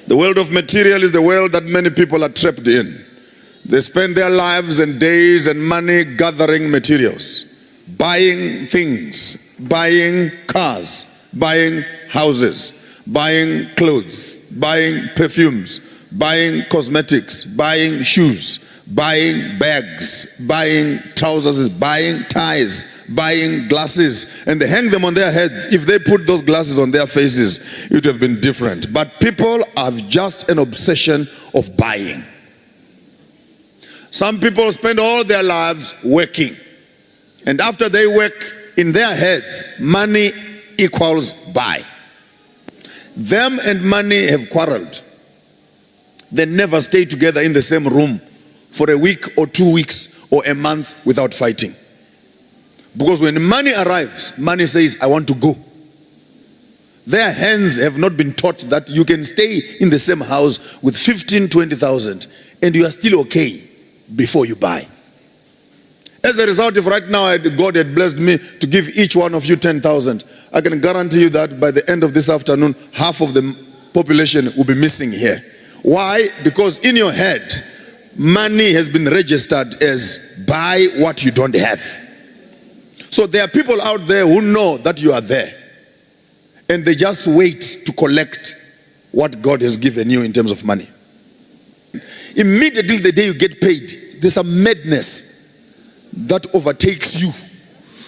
The world of material is the world that many people are trapped in. They spend their lives and days and money gathering materials, buying things, buying cars, buying houses, buying clothes, buying perfumes, buying cosmetics, buying shoes, buying bags, buying trousers, buying ties, buying glasses, and they hang them on their heads. If they put those glasses on their faces, it would have been different. But people have just an obsession of buying. Some people spend all their lives working, and after they work, in their heads, money equals buy. Them and money have quarreled. They never stay together in the same room for a week or 2 weeks or a month without fighting. Because when money arrives, money says, I want to go. Their hands have not been taught that you can stay in the same house with 15, 20,000 and you are still okay before you buy. As a result, if right now God had blessed me to give each one of you 10,000, I can guarantee you that by the end of this afternoon, half of the population will be missing here. Why? Because in your head, money has been registered as buy what you don't have. So there are people out there who know that you are there, and they just wait to collect what God has given you in terms of money. Immediately the day you get paid, there's a madness that overtakes you.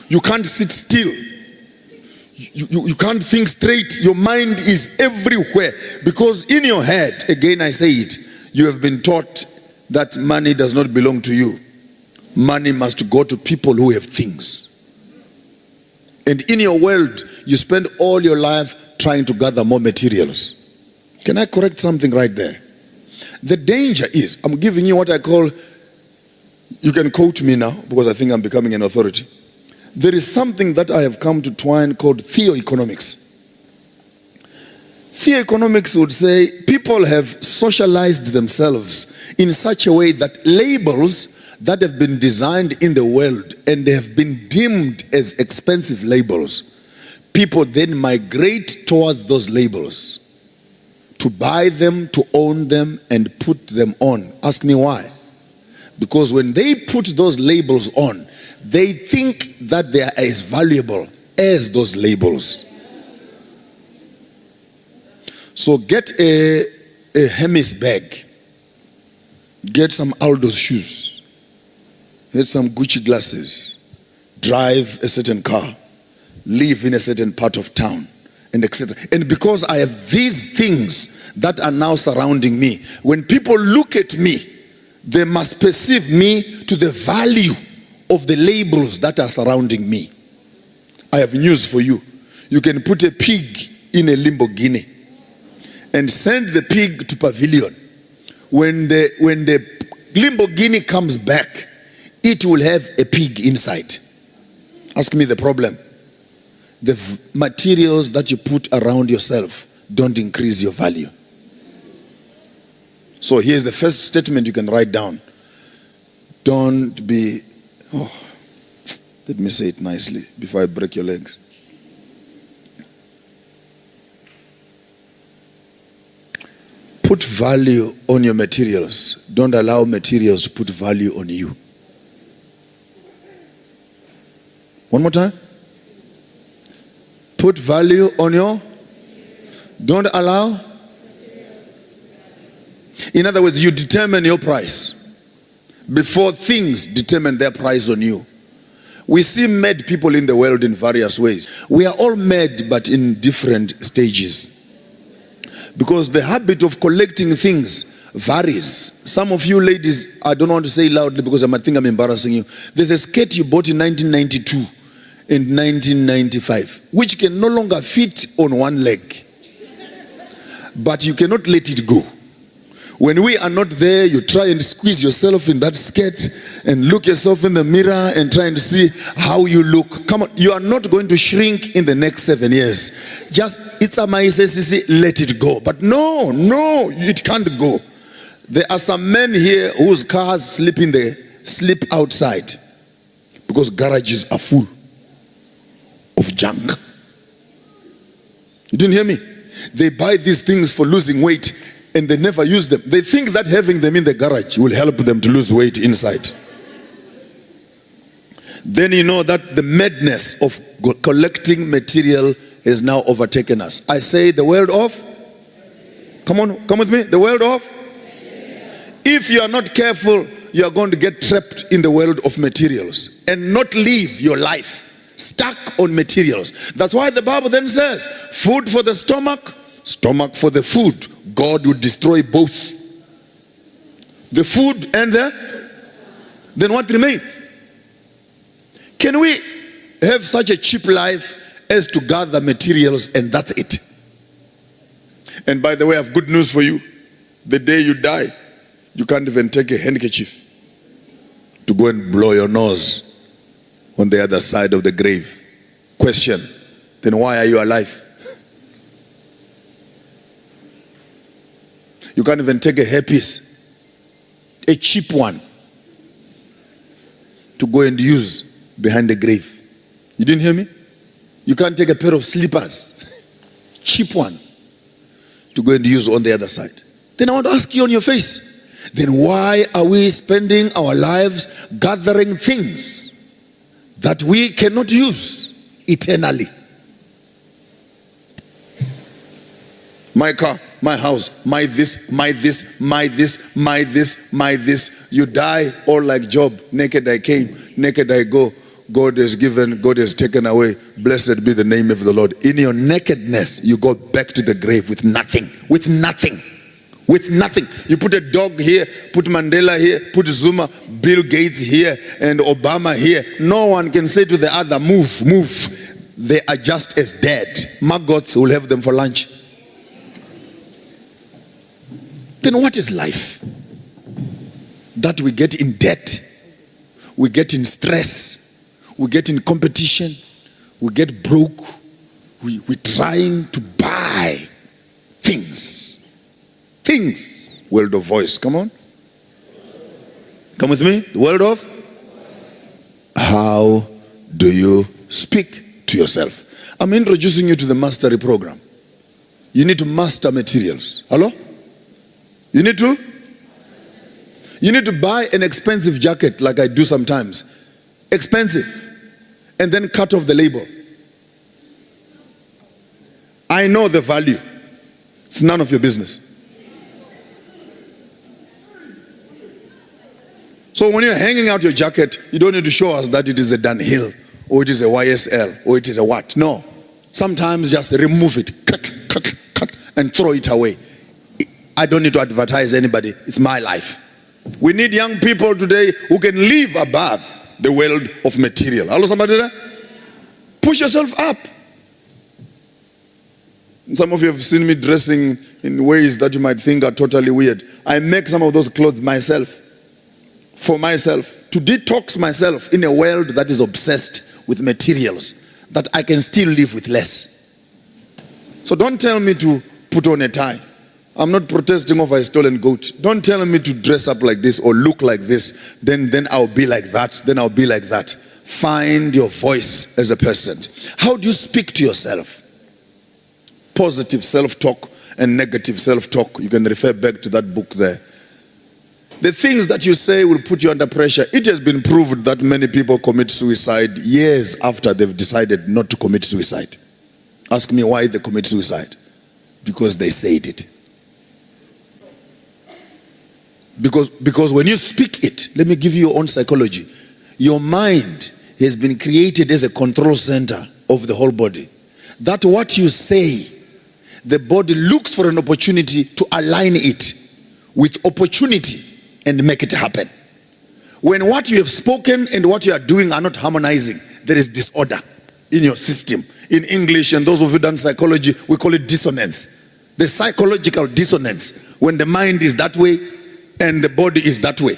You can't sit still. You can't think straight. Your mind is everywhere. Because in your head, again I say it, you have been taught that money does not belong to you. Money must go to people who have things. And in your world, you spend all your life trying to gather more materials. Can I correct something right there? The danger is, I'm giving you what I call, you can quote me now because I think I'm becoming an authority. There is something that I have come to twine called theoeconomics. Theoeconomics would say people have socialized themselves in such a way that labels that have been designed in the world and they have been deemed as expensive labels, people then migrate towards those labels to buy them, to own them, and put them on. Ask me why. Because when they put those labels on, they think that they are as valuable as those labels. So get a Hermes bag, get some Aldo's shoes, get some Gucci glasses, drive a certain car, live in a certain part of town, and etc. And because I have these things that are now surrounding me, when people look at me, they must perceive me to the value of the labels that are surrounding me. I have news for you. You can put a pig in a Lamborghini and send the pig to pavilion. When the Lamborghini comes back, it will have a pig inside. Ask me the problem. The materials that you put around yourself don't increase your value. So here's the first statement you can write down. Don't be, let me say it nicely before I break your legs. Put value on your materials. Don't allow materials to put value on you. One more time. Put value on your, don't allow. In other words, you determine your price before things determine their price on you. We see mad people in the world in various ways. We are all mad, but in different stages. Because the habit of collecting things varies. Some of you ladies, I don't want to say loudly because I might think I'm embarrassing you. There's a skirt you bought in 1992 and 1995, which can no longer fit on one leg. But you cannot let it go. When we are not there, you try and squeeze yourself in that skirt and look yourself in the mirror and try and see how you look. Come on, you are not going to shrink in the next 7 years. Just, it's a mycelium, let it go. But no, it can't go. There are some men here whose cars sleep outside because garages are full of junk. You didn't hear me? They buy these things for losing weight. and they never use them. They think that having them in the garage will help them to lose weight inside. Then you know that the madness of collecting material has now overtaken us. I say the world of, come on, come with me, the world of. If you are not careful, you are going to get trapped in the world of materials and not live your life stuck on materials. That's why the Bible then says, food for the stomach, stomach for the food. God will destroy both. The food and then what remains? Can we have such a cheap life as to gather materials and that's it? And by the way, I have good news for you. The day you die, you can't even take a handkerchief to go and blow your nose on the other side of the grave. Question, then why are you alive? You can't even take a hairpiece, a cheap one, to go and use behind the grave. You didn't hear me? You can't take a pair of slippers, cheap ones, to go and use on the other side. Then I want to ask you on your face, then why are we spending our lives gathering things that we cannot use eternally? My car, my house, my this, my this, my this, my this, my this. You die all like Job. Naked I came, naked I go. God has given, God has taken away. Blessed be the name of the Lord. In your nakedness, you go back to the grave with nothing. With nothing. With nothing. You put a dog here, put Mandela here, put Zuma, Bill Gates here, and Obama here. No one can say to the other, move, move. They are just as dead. Maggots will have them for lunch. Then what is life? That we get in debt, we get in stress, we get in competition, we get broke, we're trying to buy things. Things. World of voice, come on. Come with me, the world of. How do you speak to yourself? I'm introducing you to the mastery program. You need to master materials. Hello? You need to buy an expensive jacket like I do sometimes. Expensive. And then cut off the label. I know the value. It's none of your business. So when you're hanging out your jacket, you don't need to show us that it is a Dunhill or it is a YSL or it is a what. No. Sometimes just remove it. Cut, cut, cut, and throw it away. I don't need to advertise anybody. It's my life. We need young people today who can live above the world of material. Hello, somebody there? Push yourself up. Some of you have seen me dressing in ways that you might think are totally weird. I make some of those clothes myself. For myself. To detox myself in a world that is obsessed with materials. That I can still live with less. So don't tell me to put on a tie. I'm not protesting over a stolen goat. Don't tell me to dress up like this or look like this. Then I'll be like that. Then I'll be like that. Find your voice as a person. How do you speak to yourself? Positive self-talk and negative self-talk. You can refer back to that book there. The things that you say will put you under pressure. It has been proved that many people commit suicide years after they've decided not to commit suicide. Ask me why they commit suicide. Because they said it. Because when you speak it, let me give you your own psychology. Your mind has been created as a control center of the whole body. That what you say, the body looks for an opportunity to align it with opportunity and make it happen. When what you have spoken and what you are doing are not harmonizing, there is disorder in your system. In English, and those of you who done psychology, we call it dissonance. The psychological dissonance, when the mind is that way and the body is that way.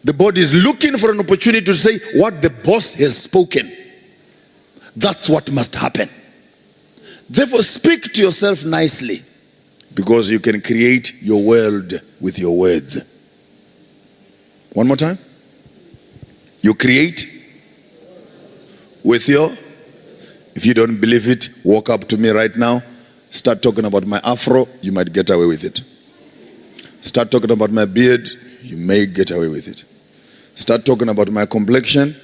The body is looking for an opportunity to say what the boss has spoken. That's what must happen. Therefore, speak to yourself nicely, because you can create your world with your words. One more time. You create with your. If you don't believe it, walk up to me right now. Start talking about my afro. You might get away with it. Start talking about my beard, you may get away with it. Start talking about my complexion.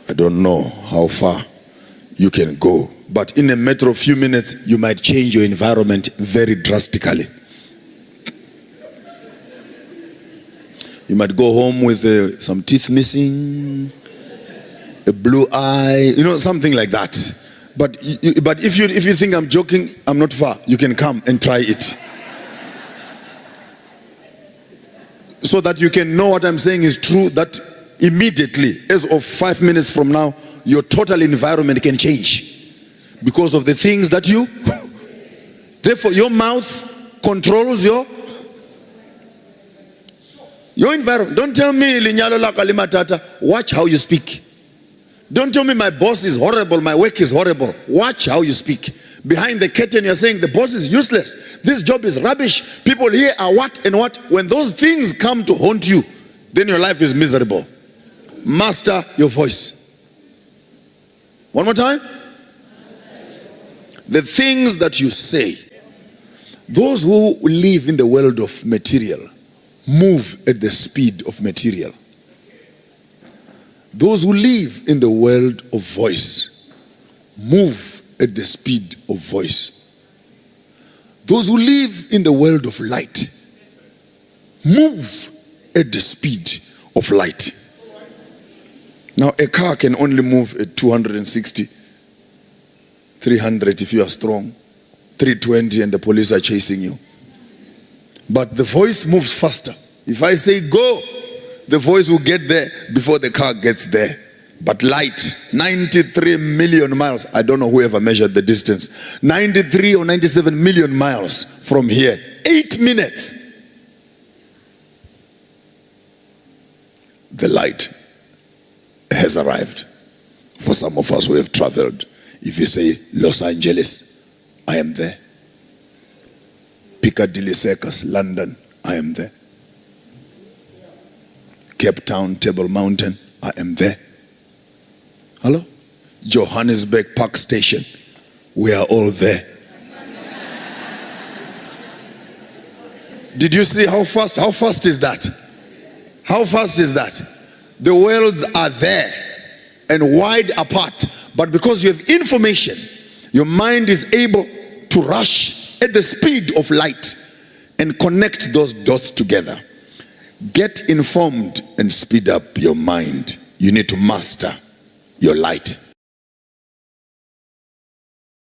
I don't know how far you can go. But in a matter of few minutes, you might change your environment very drastically. You might go home with some teeth missing, a blue eye, something like that. But if you think I'm joking, I'm not far. You can come and try it. So that you can know what I'm saying is true, that immediately, as of 5 minutes from now, your total environment can change. Because of the things that you... Therefore, your mouth controls your environment. Don't tell me, Linyalo la kalimatata, watch how you speak. Don't tell me my boss is horrible, my work is horrible. Watch how you speak. Behind the curtain, you're saying the boss is useless. This job is rubbish. People here are what and what. When those things come to haunt you, then your life is miserable. Master your voice. One more time. The things that you say. Those who live in the world of material move at the speed of material. Those who live in the world of voice move at the speed of voice. Those who live in the world of light move at the speed of light. Now, a car can only move at 260, 300 if you are strong, 320 and the police are chasing you. But the voice moves faster. If I say go, the voice will get there before the car gets there. But light, 93 million miles. I don't know whoever measured the distance. 93 or 97 million miles from here. 8 minutes. The light has arrived. For some of us who have traveled, if you say Los Angeles, I am there. Piccadilly Circus, London, I am there. Cape Town, Table Mountain, I am there. Hello? Johannesburg Park Station, we are all there. Did you see how fast? How fast is that? How fast is that? The worlds are there and wide apart. But because you have information, your mind is able to rush at the speed of light and connect those dots together. Get informed and speed up your mind. You need to master your light.